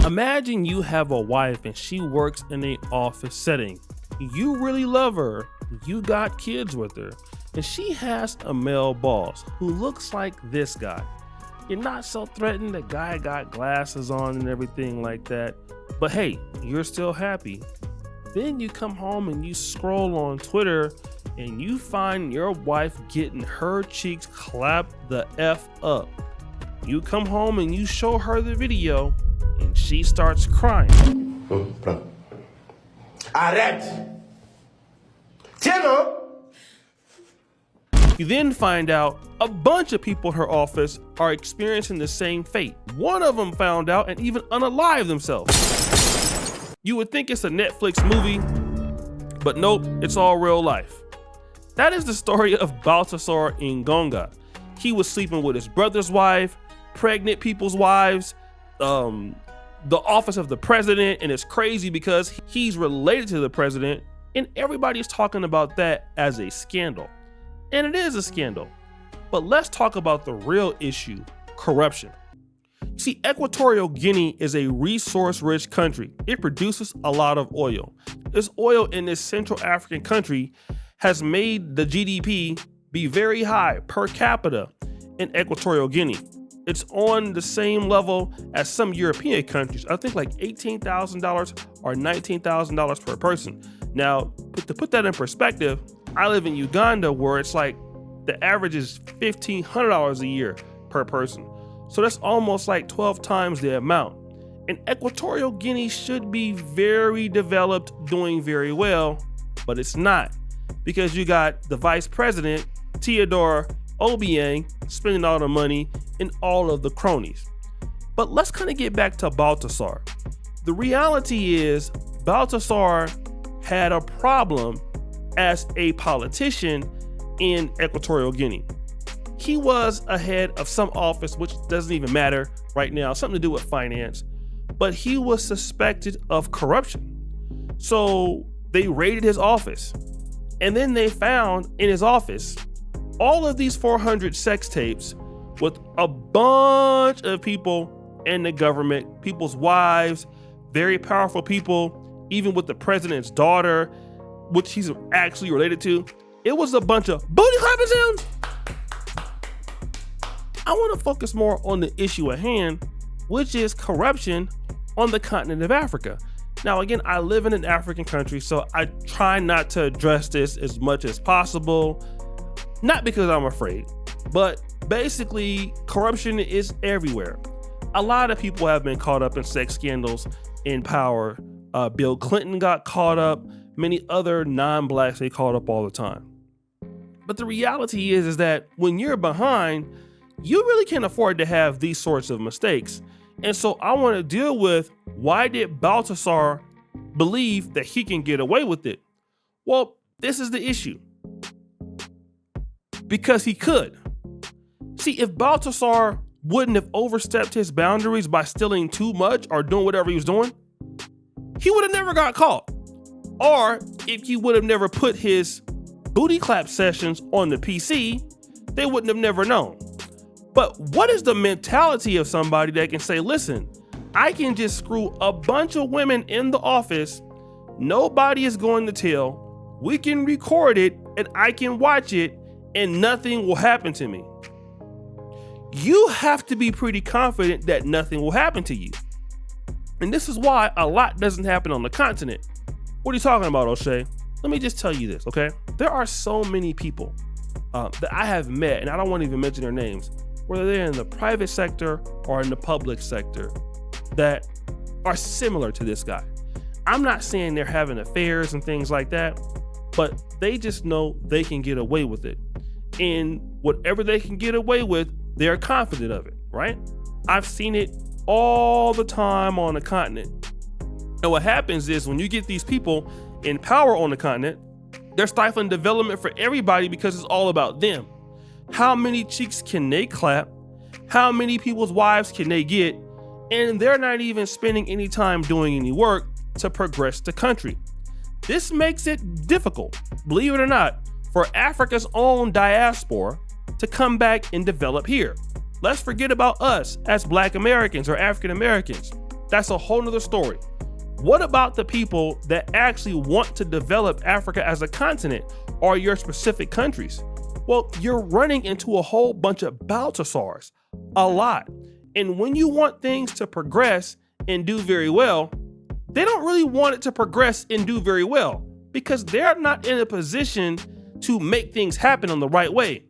Imagine you have a wife and she works in an office setting. You really love her, you got kids with her, and she has a male boss who looks like this guy. You're not so threatened, the guy got glasses on and everything like that, but hey, you're still happy. Then you come home and you scroll on Twitter and you find your wife getting her cheeks clapped the F up. You come home and you show her the video and she starts crying. Arrête! Tiens non! You then find out a bunch of people in her office are experiencing the same fate. One of them found out and even unalived themselves. You would think it's a Netflix movie, but nope, it's all real life. That is the story of Baltasar Engonga. He was sleeping with his brother's wife, pregnant people's wives, the office of the president, and it's crazy because he's related to the president, and everybody's talking about that as a scandal. And it is a scandal. But let's talk about the real issue, corruption. See, Equatorial Guinea is a resource-rich country. It produces a lot of oil. This oil in this Central African country has made the GDP be very high per capita in Equatorial Guinea. It's on the same level as some European countries. I think like $18,000 or $19,000 per person. Now, to put that in perspective, I live in Uganda where it's like the average is $1,500 a year per person. So that's almost like 12 times the amount. And Equatorial Guinea should be very developed, doing very well, but it's not, because you got the vice president, Theodore Obiang, spending all the money and all of the cronies. But let's kind of get back to Baltasar. The reality is Baltasar had a problem as a politician in Equatorial Guinea. He was ahead of some office, which doesn't even matter right now, something to do with finance, but he was suspected of corruption. So they raided his office, and then they found in his office all of these 400 sex tapes with a bunch of people in the government, people's wives, very powerful people, even with the president's daughter, which he's actually related to. It was a bunch of booty clapping sounds. I want to focus more on the issue at hand, which is corruption on the continent of Africa. Now, again, I live in an African country, so I try not to address this as much as possible. Not because I'm afraid, but basically corruption is everywhere. A lot of people have been caught up in sex scandals in power. Bill Clinton got caught up. Many other non-blacks get caught up all the time. But the reality is that when you're behind, you really can't afford to have these sorts of mistakes. And so I want to deal with, why did Baltasar believe that he can get away with it? Well, this is the issue. Because he could. See, if Baltasar wouldn't have overstepped his boundaries by stealing too much or doing whatever he was doing, he would have never got caught. Or if he would have never put his booty clap sessions on the PC, they wouldn't have never known. But what is the mentality of somebody that can say, listen, I can just screw a bunch of women in the office, nobody is going to tell, we can record it and I can watch it and nothing will happen to me. You have to be pretty confident that nothing will happen to you. And this is why a lot doesn't happen on the continent. What are you talking about, O'Shea? Let me just tell you this, okay? There are so many people that I have met, and I don't want to even mention their names, whether they're in the private sector or in the public sector, that are similar to this guy. I'm not saying they're having affairs and things like that, but they just know they can get away with it. And whatever they can get away with, they're confident of it, right? I've seen it all the time on the continent. And what happens is when you get these people in power on the continent, they're stifling development for everybody because it's all about them. How many cheeks can they clap? How many people's wives can they get? And they're not even spending any time doing any work to progress the country. This makes it difficult, believe it or not, for Africa's own diaspora to come back and develop here. Let's forget about us as Black Americans or African Americans. That's a whole nother story. What about the people that actually want to develop Africa as a continent or your specific countries? Well, you're running into a whole bunch of Baltasars, a lot. And when you want things to progress and do very well, they don't really want it to progress and do very well because they're not in a position to make things happen on the right way.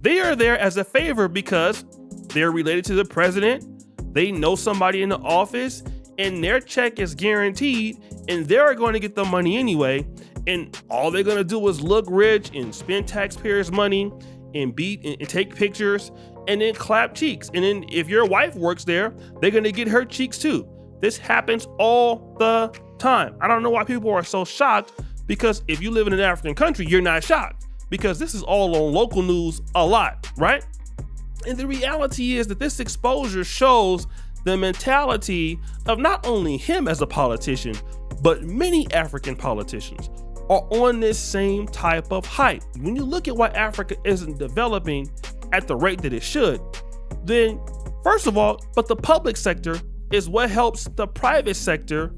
They are there as a favor because they're related to the president, they know somebody in the office, and their check is guaranteed, and they're going to get the money anyway, and all they're going to do is look rich and spend taxpayers' money and take pictures and then clap cheeks. And then if your wife works there, they're going to get her cheeks too. This happens all the time. I don't know why people are so shocked, because if you live in an African country, you're not shocked because this is all on local news a lot, right? And the reality is that this exposure shows the mentality of not only him as a politician, but many African politicians are on this same type of hype. When you look at why Africa isn't developing at the rate that it should, then first of all, but the public sector is what helps the private sector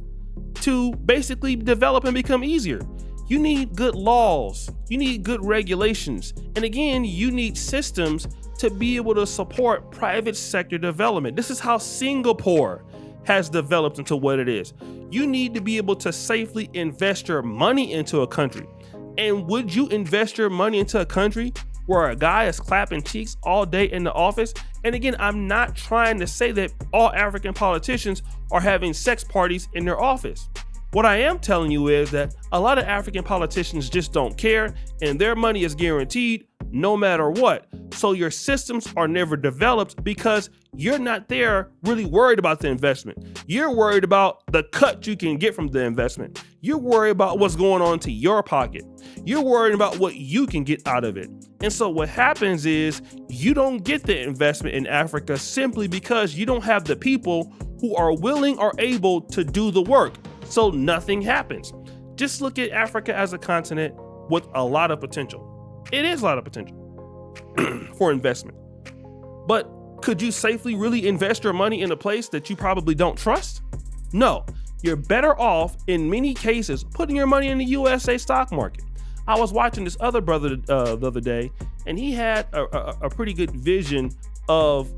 to basically develop and become easier. You need good laws, you need good regulations, and again, you need systems to be able to support private sector development. This is how Singapore has developed into what it is. You need to be able to safely invest your money into a country. And would you invest your money into a country where a guy is clapping cheeks all day in the office? And again, I'm not trying to say that all African politicians are having sex parties in their office. What I am telling you is that a lot of African politicians just don't care, and their money is guaranteed no matter what. So your systems are never developed because you're not there really worried about the investment. You're worried about the cut you can get from the investment. You're worried about what's going on to your pocket. You're worried about what you can get out of it. And so what happens is you don't get the investment in Africa simply because you don't have the people who are willing or able to do the work. So nothing happens. Just look at Africa as a continent with a lot of potential. It is a lot of potential for investment. But could you safely really invest your money in a place that you probably don't trust? No, you're better off in many cases putting your money in the USA stock market. I was watching this other brother the other day, and he had a pretty good vision of,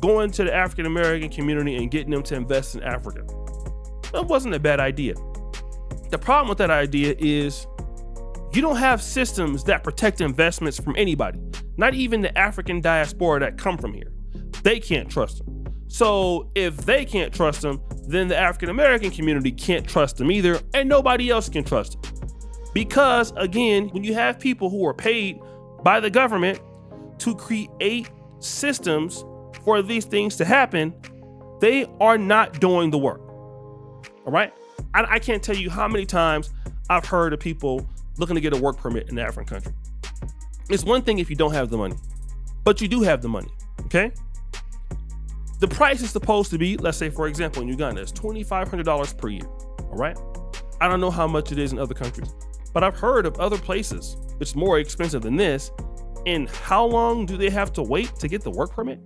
going to the African American community and getting them to invest in Africa. That wasn't a bad idea. The problem with that idea is you don't have systems that protect investments from anybody, not even the African diaspora that come from here. They can't trust them. So if they can't trust them, then the African American community can't trust them either, and nobody else can trust them. Because again, when you have people who are paid by the government to create systems for these things to happen, they are not doing the work. All right? I can't tell you how many times I've heard of people looking to get a work permit in an African country. It's one thing if you don't have the money, but you do have the money, okay? The price is supposed to be, let's say for example in Uganda, it's $2,500 per year, all right? I don't know how much it is in other countries, but I've heard of other places it's more expensive than this. And how long do they have to wait to get the work permit?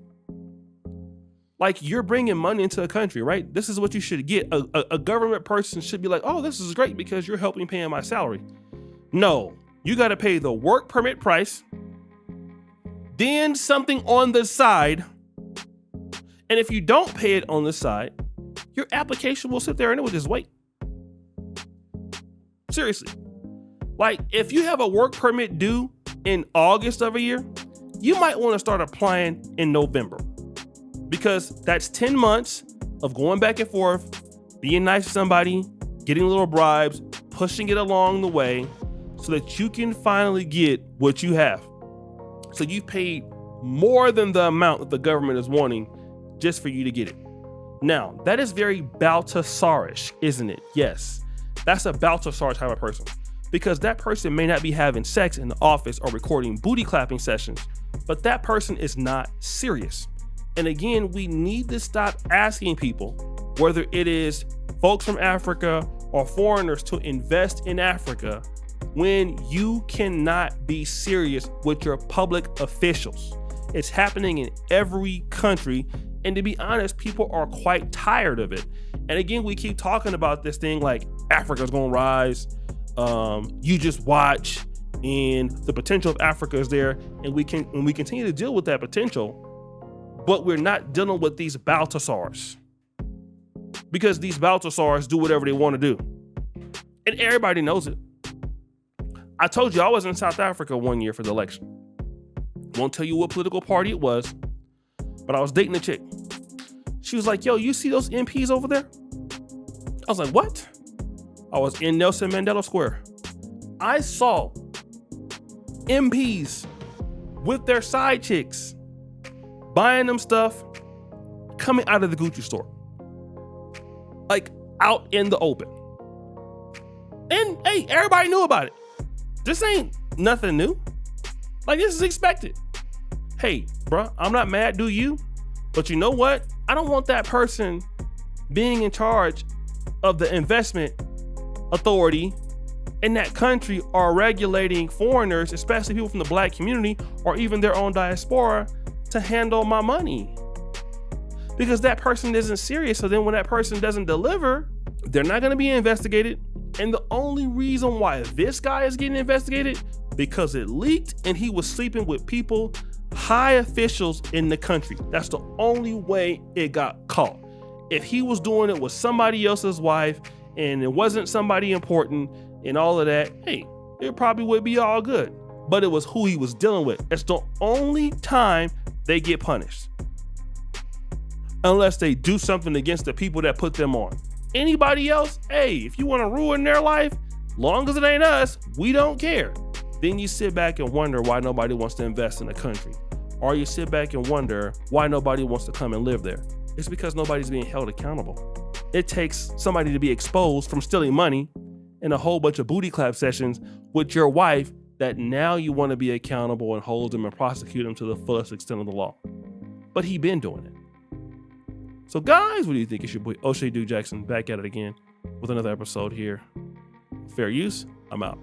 Like, you're bringing money into a country, right? This is what you should get. A government person should be like, oh, this is great because you're helping pay my salary. No, you got to pay the work permit price, then something on the side. And if you don't pay it on the side, your application will sit there and it will just wait. Seriously. Like, if you have a work permit due in August of a year, you might want to start applying in November, because that's 10 months of going back and forth, being nice to somebody, getting little bribes, pushing it along the way so that you can finally get what you have. So you've paid more than the amount that the government is wanting just for you to get it. Now, that is very Baltasarish, isn't it? Yes, that's a Baltasar type of person, because that person may not be having sex in the office or recording booty clapping sessions, but that person is not serious. And again, we need to stop asking people, whether it is folks from Africa or foreigners, to invest in Africa when you cannot be serious with your public officials. It's happening in every country, And to be honest, people are quite tired of it. And again, we keep talking about this thing like Africa's gonna rise. You just watch, and the potential of Africa is there. And we continue to deal with that potential, but we're not dealing with these Baltasars, because these Baltasars do whatever they want to do. And everybody knows it. I told you I was in South Africa one year for the election. Won't tell you what political party it was, but I was dating a chick. She was like, yo, you see those MPs over there? I was like, what? I was in Nelson Mandela Square. I saw MPs with their side chicks buying them stuff coming out of the Gucci store. Like out in the open. And hey, everybody knew about it. This ain't nothing new. Like, this is expected. Hey, bro, I'm not mad, do you? But you know what? I don't want that person being in charge of the investment authority in that country, or regulating foreigners, especially people from the black community or even their own diaspora, to handle my money. Because that person isn't serious. So then when that person doesn't deliver, they're not going to be investigated. And the only reason why this guy is getting investigated, because it leaked and he was sleeping with people, high officials in the country. That's the only way it got caught. If he was doing it with somebody else's wife and it wasn't somebody important and all of that, hey, it probably would be all good. But it was who he was dealing with. It's the only time they get punished. Unless they do something against the people that put them on. Anybody else, hey, if you want to ruin their life, long as it ain't us, we don't care. Then you sit back and wonder why nobody wants to invest in the country. Or you sit back and wonder why nobody wants to come and live there. It's because nobody's being held accountable. It takes somebody to be exposed from stealing money and a whole bunch of booty clap sessions with your wife that now you want to be accountable and hold them and prosecute them to the fullest extent of the law. But he been doing it. So guys, what do you think? It's your boy O'Shea Duke Jackson back at it again with another episode here. Fair use, I'm out.